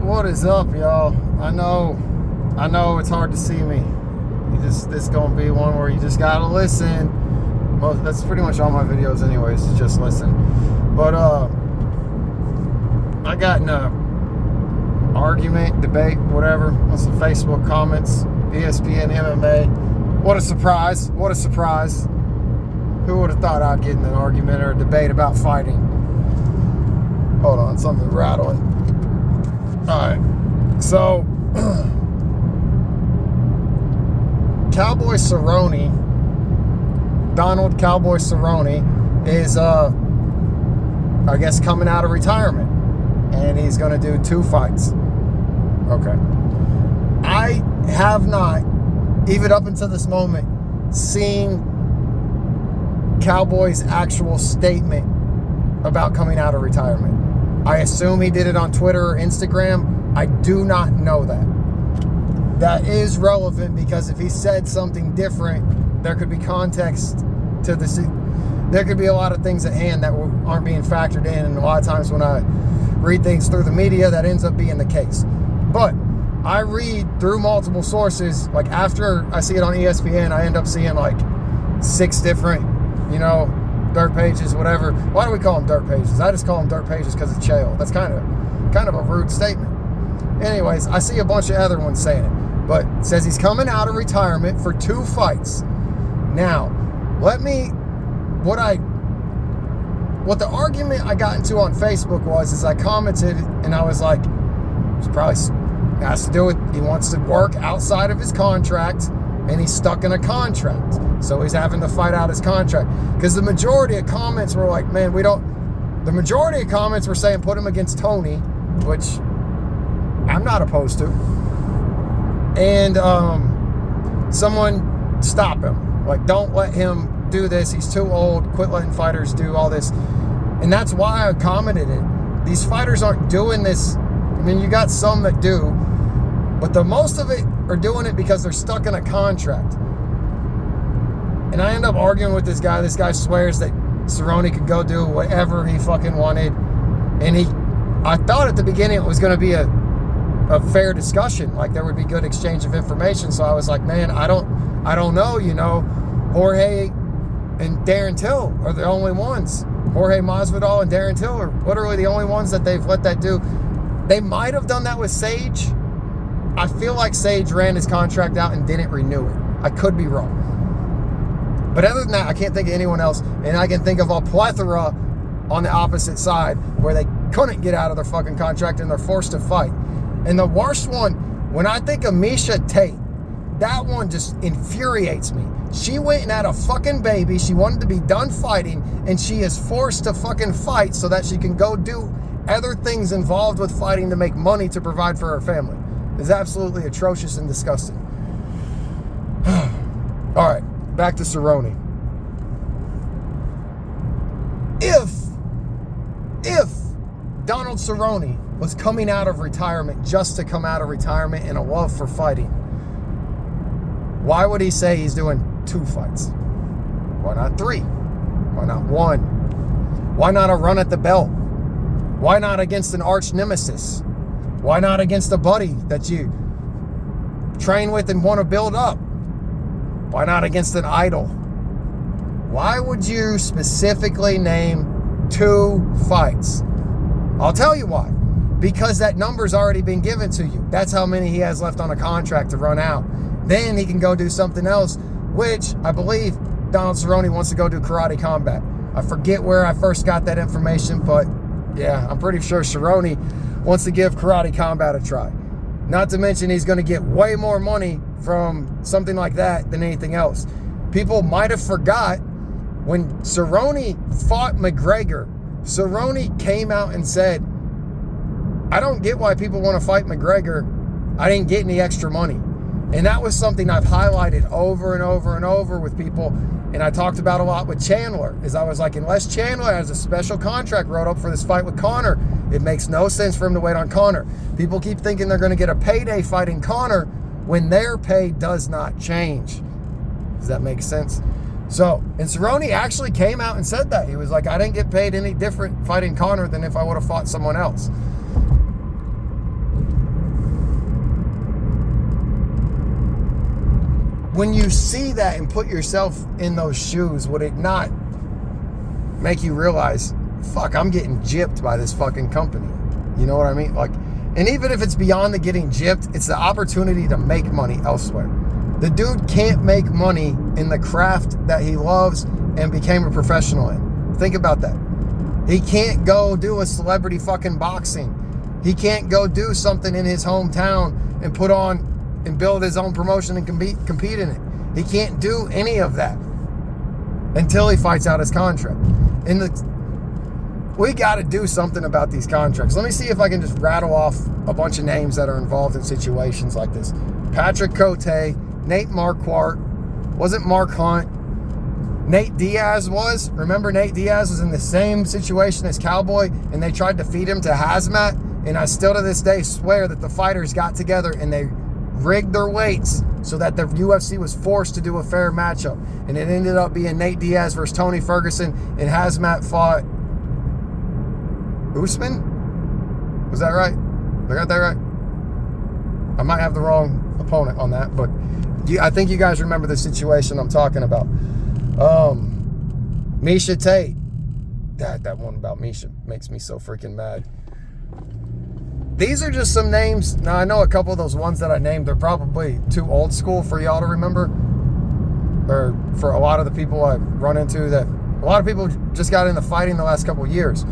What is up, y'all? I know it's hard to see me. This gonna be one where you just gotta listen. That's pretty much all my videos anyways, is just listen. But I got in a argument, debate, whatever, on some Facebook comments, ESPN MMA. What a surprise. Who would have thought I'd get in an argument or a debate about fighting? Hold on, something rattling. Alright, so Cowboy Cerrone, Donald Cowboy Cerrone, is I guess coming out of retirement, and he's going to do 2 fights. Okay. I have not, even up until this moment, seen Cowboy's actual statement about coming out of retirement. I assume he did it on Twitter or Instagram. I do not know that. That is relevant because if he said something different, there could be context to this. There could be a lot of things at hand that aren't being factored in, and a lot of times when I read things through the media, that ends up being the case. But I read through multiple sources. Like after I see it on ESPN, I end up seeing like 6 different, dirt pages, whatever. Why do we call them dirt pages? I just call them dirt pages because it's Chael. That's kind of a rude statement. Anyways, I see a bunch of other ones saying it. But it says he's coming out of retirement for 2 fights. Now, what the argument I got into on Facebook was I commented and I was like, it's probably has to do with he wants to work outside of his contract and he's stuck in a contract. So he's having to fight out his contract. Because the majority of comments were like, man, the majority of comments were saying put him against Tony, which I'm not opposed to. And someone stop him. Like, don't let him do this. He's too old. Quit letting fighters do all this. And that's why I commented it. These fighters aren't doing this. I mean, you got some that do, but the most of it are doing it because they're stuck in a contract. And I end up arguing with this guy. This guy swears that Cerrone could go do whatever he fucking wanted. And I thought at the beginning it was going to be a fair discussion. Like there would be good exchange of information. So I was like, man, I don't know, Jorge and Darren Till are the only ones. Jorge Masvidal and Darren Till are literally the only ones that they've let that do. They might have done that with Sage. I feel like Sage ran his contract out and didn't renew it. I could be wrong. But other than that, I can't think of anyone else. And I can think of a plethora on the opposite side where they couldn't get out of their fucking contract and they're forced to fight. And the worst one, when I think of Miesha Tate, that one just infuriates me. She went and had a fucking baby. She wanted to be done fighting, and she is forced to fucking fight so that she can go do other things involved with fighting to make money to provide for her family. It's absolutely atrocious and disgusting. All right, back to Cerrone. If Donald Cerrone was coming out of retirement just to come out of retirement and a love for fighting, why would he say he's doing 2 fights? Why not 3? Why not 1? Why not a run at the belt? Why not against an arch nemesis? Why not against a buddy that you train with and want to build up? Why not against an idol? Why would you specifically name 2 fights? I'll tell you why. Because that number's already been given to you. That's how many he has left on a contract to run out. Then he can go do something else, which I believe Donald Cerrone wants to go do karate combat. I forget where I first got that information, but yeah, I'm pretty sure Cerrone wants to give karate combat a try. Not to mention he's going to get way more money from something like that than anything else. People might have forgot when Cerrone fought McGregor, Cerrone came out and said, I don't get why people want to fight McGregor. I didn't get any extra money. And that was something I've highlighted over and over and over with people. And I talked about a lot with Chandler, is I was like, unless Chandler has a special contract wrote up for this fight with Conor, it makes no sense for him to wait on Conor. People keep thinking they're going to get a payday fighting Conor when their pay does not change. Does that make sense? So, and Cerrone actually came out and said that. He was like, I didn't get paid any different fighting Conor than if I would have fought someone else. when you see that and put yourself in those shoes, would it not make you realize, fuck, I'm getting gypped by this fucking company? You know what I mean? Like, and even if it's beyond the getting gypped, it's the opportunity to make money elsewhere. The dude can't make money in the craft that he loves and became a professional in. Think about that. He can't go do a celebrity fucking boxing. He can't go do something in his hometown and put on and build his own promotion and compete in it. He can't do any of that until he fights out his contract. And we got to do something about these contracts. Let me see if I can just rattle off a bunch of names that are involved in situations like this. Patrick Cote, Nate Marquardt, wasn't Mark Hunt. Nate Diaz was. Remember, Nate Diaz was in the same situation as Cowboy, and they tried to feed him to hazmat. And I still to this day swear that the fighters got together and they rigged their weights so that the UFC was forced to do a fair matchup. And it ended up being Nate Diaz versus Tony Ferguson, and hazmat fought Usman? Was that right? I got that right? I might have the wrong opponent on that, but I think you guys remember the situation I'm talking about. Misha Tate. That one about Misha makes me so freaking mad. These are just some names. Now, I know a couple of those ones that I named, they're probably too old school for y'all to remember. Or for a lot of the people I've run into, that a lot of people just got into fighting the last couple of years.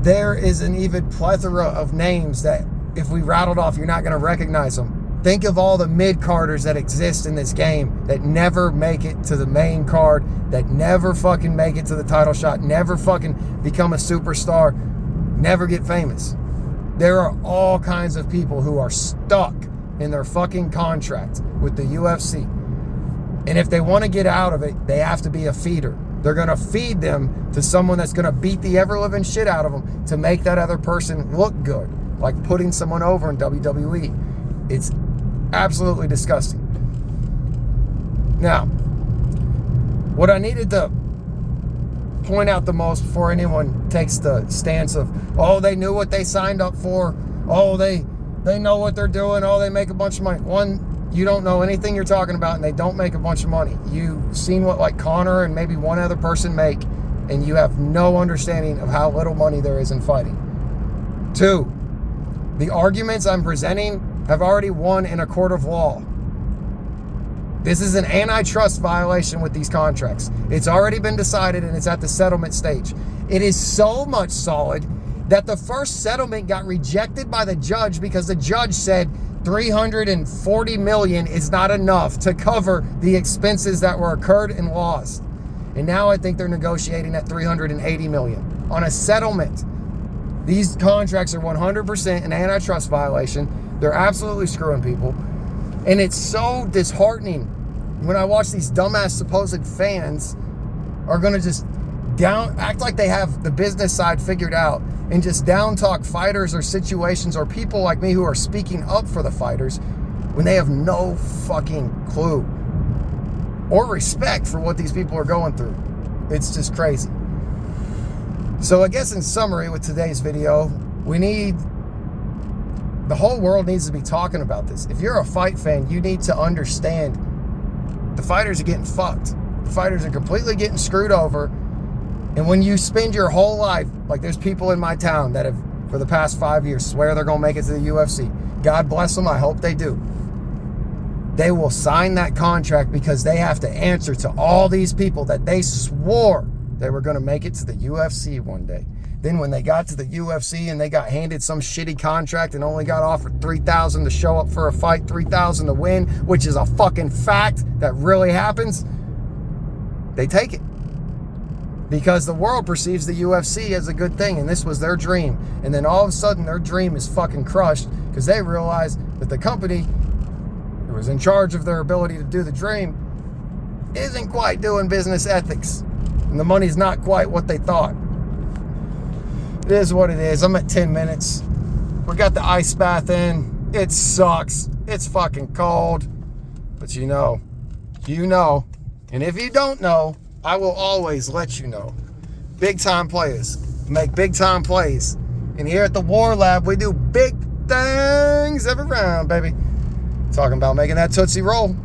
There is an even plethora of names that if we rattled off, you're not going to recognize them. Think of all the mid-carders that exist in this game that never make it to the main card, that never fucking make it to the title shot, never fucking become a superstar, never get famous. There are all kinds of people who are stuck in their fucking contract with the UFC. And if they want to get out of it, they have to be a feeder. They're going to feed them to someone that's going to beat the ever-living shit out of them to make that other person look good, like putting someone over in WWE. It's absolutely disgusting. Now, what I needed to point out the most before anyone takes the stance of, oh, they knew what they signed up for, oh, they know what they're doing, oh, they make a bunch of money. One, you don't know anything you're talking about, and they don't make a bunch of money. You've seen what like Connor and maybe one other person make, and you have no understanding of how little money there is in fighting. Two, the arguments I'm presenting have already won in a court of law. This is an antitrust violation with these contracts. It's already been decided and it's at the settlement stage. It is so much solid that the first settlement got rejected by the judge because the judge said $340 million is not enough to cover the expenses that were occurred and lost. And now I think they're negotiating at $380 million on a settlement. These contracts are 100% an antitrust violation. They're absolutely screwing people. And it's so disheartening when I watch these dumbass supposed fans are going to just act like they have the business side figured out and just down talk fighters or situations or people like me who are speaking up for the fighters when they have no fucking clue or respect for what these people are going through. It's just crazy. So I guess in summary with today's video, the whole world needs to be talking about this. If you're a fight fan, you need to understand the fighters are getting fucked. The fighters are completely getting screwed over. And when you spend your whole life, like there's people in my town that have, for the past 5 years, swear they're going to make it to the UFC. God bless them. I hope they do. They will sign that contract because they have to answer to all these people that they swore they were going to make it to the UFC one day. Then when they got to the UFC and they got handed some shitty contract and only got offered $3,000 to show up for a fight, $3,000 to win, which is a fucking fact that really happens, they take it. Because the world perceives the UFC as a good thing, and this was their dream. And then all of a sudden their dream is fucking crushed because they realize that the company who was in charge of their ability to do the dream isn't quite doing business ethics. And the money's not quite what they thought. It is what it is. I'm at 10 minutes. We got the ice bath in. It sucks. It's fucking cold. But you know. And if you don't know, I will always let you know. Big time players make big time plays. And here at the War Lab, we do big things every round, baby. Talking about making that Tootsie Roll.